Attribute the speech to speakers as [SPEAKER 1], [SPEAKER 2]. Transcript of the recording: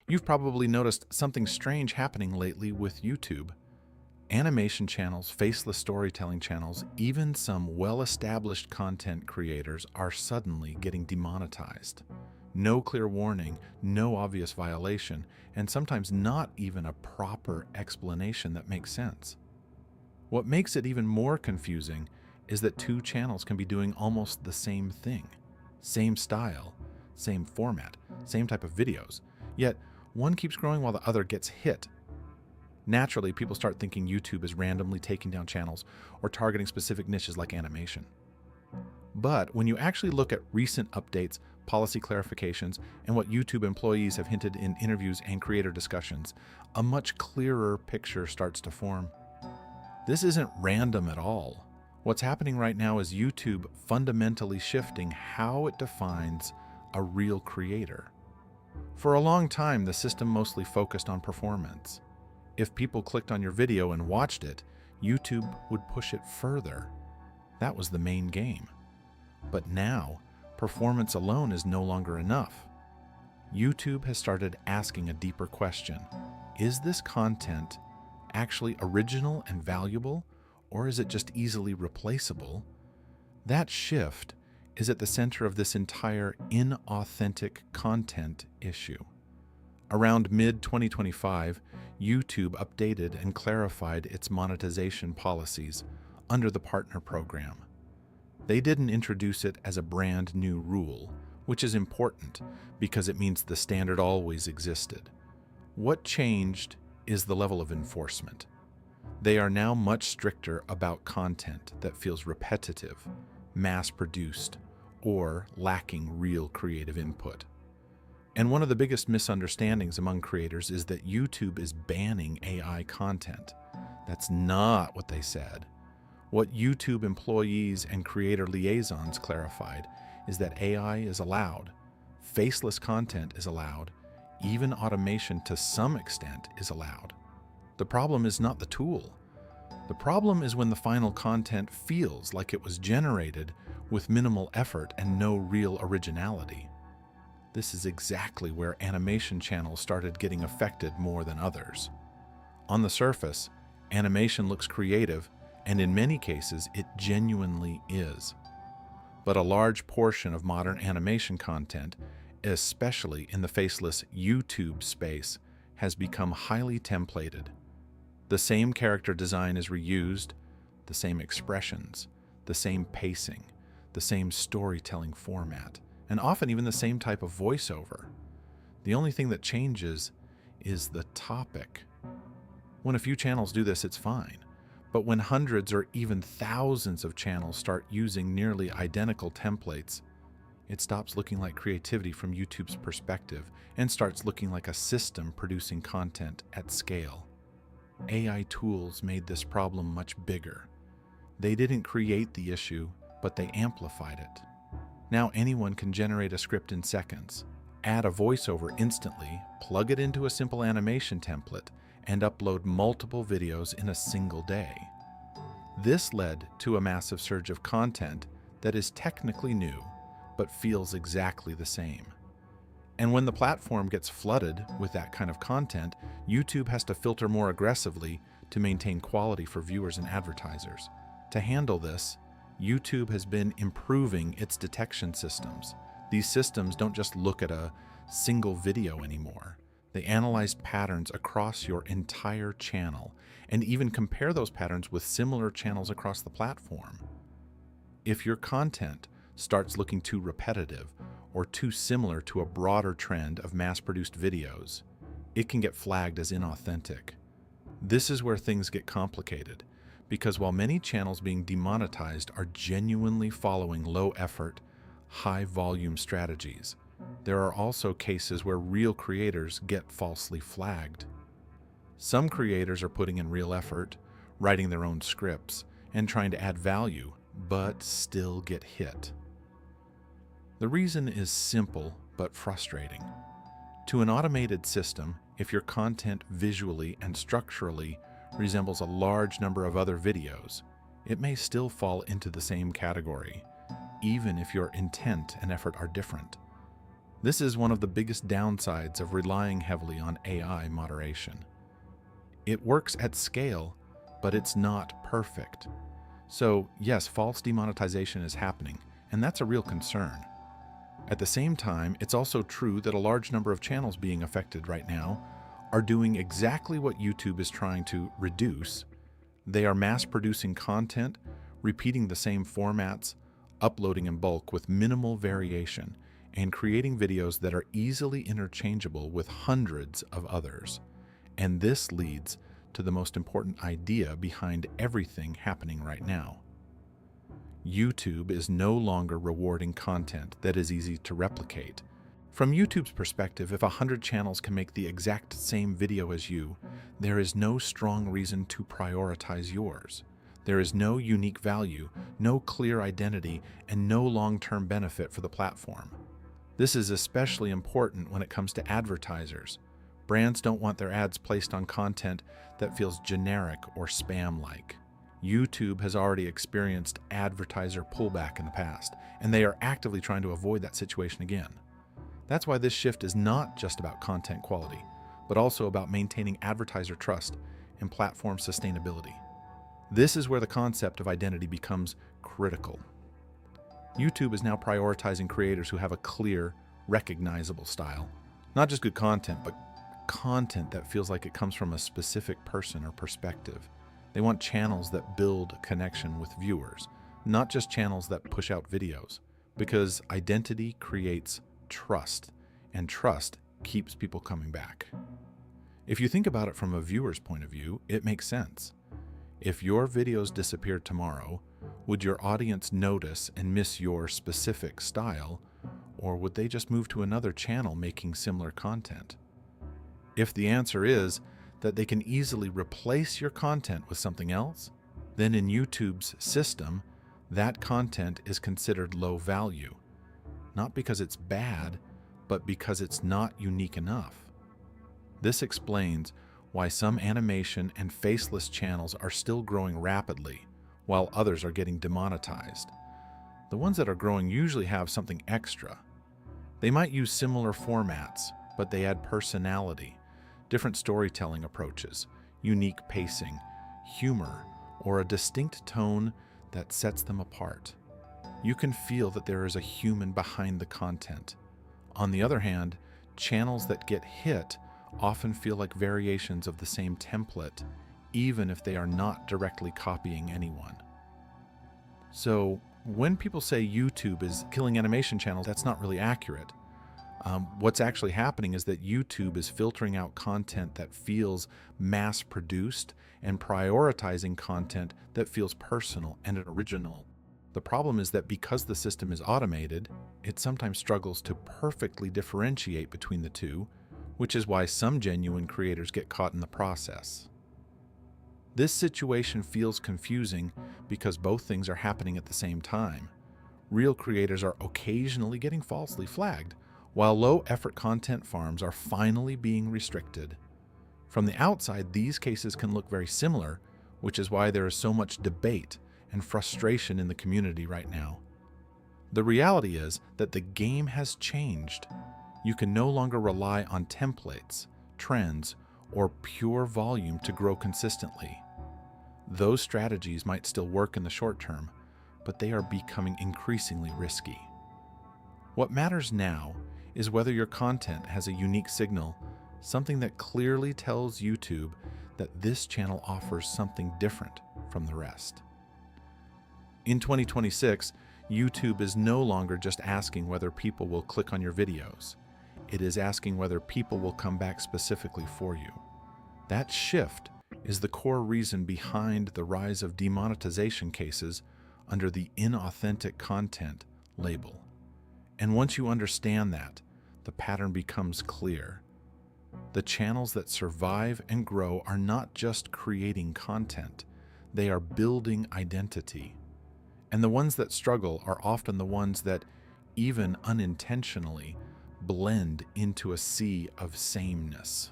[SPEAKER 1] You've probably noticed something strange happening lately with YouTube. Animation channels, faceless storytelling channels, even some well-established content creators are suddenly getting demonetized. No clear warning, no obvious violation, and sometimes not even a proper explanation that makes sense. What makes it even more confusing is that two channels can be doing almost the same thing. Same style, same format, same type of videos, yet one keeps growing while the other gets hit. Naturally, people start thinking YouTube is randomly taking down channels or targeting specific niches like animation. But when you actually look at recent updates, policy clarifications, and what YouTube employees have hinted in interviews and creator discussions, a much clearer picture starts to form. This isn't random at all. What's happening right now is YouTube fundamentally shifting how it defines a real creator. For a long time, the system mostly focused on performance. If people clicked on your video and watched it, YouTube would push it further. That was the main game. But now, performance alone is no longer enough. YouTube has started asking a deeper question. Is this content actually original and valuable, or is it just easily replaceable? That shift is at the center of this entire inauthentic content issue. Around mid-2025, YouTube updated and clarified its monetization policies under the partner program. They didn't introduce it as a brand new rule, which is important because it means the standard always existed. What changed is the level of enforcement. They are now much stricter about content that feels repetitive, mass-produced, or lacking real creative input. And one of the biggest misunderstandings among creators is that YouTube is banning AI content. That's not what they said. What YouTube employees and creator liaisons clarified is that AI is allowed, faceless content is allowed, even automation to some extent is allowed. The problem is not the tool. The problem is when the final content feels like it was generated with minimal effort and no real originality. This is exactly where animation channels started getting affected more than others. On the surface, animation looks creative, and in many cases, it genuinely is. But a large portion of modern animation content, especially in the faceless YouTube space, has become highly templated. The same character design is reused, the same expressions, the same pacing, the same storytelling format, and often even the same type of voiceover. The only thing that changes is the topic. When a few channels do this, it's fine. But when hundreds or even thousands of channels start using nearly identical templates, it stops looking like creativity from YouTube's perspective and starts looking like a system producing content at scale. AI tools made this problem much bigger. They didn't create the issue, but they amplified it. Now anyone can generate a script in seconds, add a voiceover instantly, plug it into a simple animation template, and upload multiple videos in a single day. This led to a massive surge of content that is technically new, but feels exactly the same. And when the platform gets flooded with that kind of content, YouTube has to filter more aggressively to maintain quality for viewers and advertisers. To handle this, YouTube has been improving its detection systems. These systems don't just look at a single video anymore. They analyze patterns across your entire channel and even compare those patterns with similar channels across the platform. If your content starts looking too repetitive or too similar to a broader trend of mass-produced videos, it can get flagged as inauthentic. This is where things get complicated, because while many channels being demonetized are genuinely following low-effort, high-volume strategies, there are also cases where real creators get falsely flagged. Some creators are putting in real effort, writing their own scripts, and trying to add value, but still get hit. The reason is simple but frustrating. To an automated system, if your content visually and structurally resembles a large number of other videos, it may still fall into the same category, even if your intent and effort are different. This is one of the biggest downsides of relying heavily on AI moderation. It works at scale, but it's not perfect. So yes, false demonetization is happening, and that's a real concern. At the same time, it's also true that a large number of channels being affected right now are doing exactly what YouTube is trying to reduce. They are mass-producing content, repeating the same formats, uploading in bulk with minimal variation, and creating videos that are easily interchangeable with hundreds of others. And this leads to the most important idea behind everything happening right now. YouTube is no longer rewarding content that is easy to replicate. From YouTube's perspective, if 100 channels can make the exact same video as you, there is no strong reason to prioritize yours. There is no unique value, no clear identity, and no long-term benefit for the platform. This is especially important when it comes to advertisers. Brands don't want their ads placed on content that feels generic or spam-like. YouTube has already experienced advertiser pullback in the past, and they are actively trying to avoid that situation again. That's why this shift is not just about content quality, but also about maintaining advertiser trust and platform sustainability. This is where the concept of identity becomes critical. YouTube is now prioritizing creators who have a clear, recognizable style. Not just good content, but content that feels like it comes from a specific person or perspective. They want channels that build connection with viewers, not just channels that push out videos, because identity creates trust, and trust keeps people coming back. If you think about it from a viewer's point of view, it makes sense. If your videos disappeared tomorrow, would your audience notice and miss your specific style, or would they just move to another channel making similar content? If the answer is that they can easily replace your content with something else, then in YouTube's system, that content is considered low value. Not because it's bad, but because it's not unique enough. This explains why some animation and faceless channels are still growing rapidly, while others are getting demonetized. The ones that are growing usually have something extra. They might use similar formats, but they add personality, different storytelling approaches, unique pacing, humor, or a distinct tone that sets them apart. You can feel that there is a human behind the content. On the other hand, channels that get hit often feel like variations of the same template, even if they are not directly copying anyone. So, when people say YouTube is killing animation channels, that's not really accurate. What's actually happening is that YouTube is filtering out content that feels mass-produced and prioritizing content that feels personal and original. The problem is that because the system is automated, it sometimes struggles to perfectly differentiate between the two, which is why some genuine creators get caught in the process. This situation feels confusing because both things are happening at the same time. Real creators are occasionally getting falsely flagged, while low-effort content farms are finally being restricted. From the outside, these cases can look very similar, which is why there is so much debate and frustration in the community right now. The reality is that the game has changed. You can no longer rely on templates, trends, or pure volume to grow consistently. Those strategies might still work in the short term, but they are becoming increasingly risky. What matters now is whether your content has a unique signal, something that clearly tells YouTube that this channel offers something different from the rest. In 2026, YouTube is no longer just asking whether people will click on your videos. It is asking whether people will come back specifically for you. That shift is the core reason behind the rise of demonetization cases under the inauthentic content label. And once you understand that, the pattern becomes clear. The channels that survive and grow are not just creating content, they are building identity. And the ones that struggle are often the ones that, even unintentionally, blend into a sea of sameness.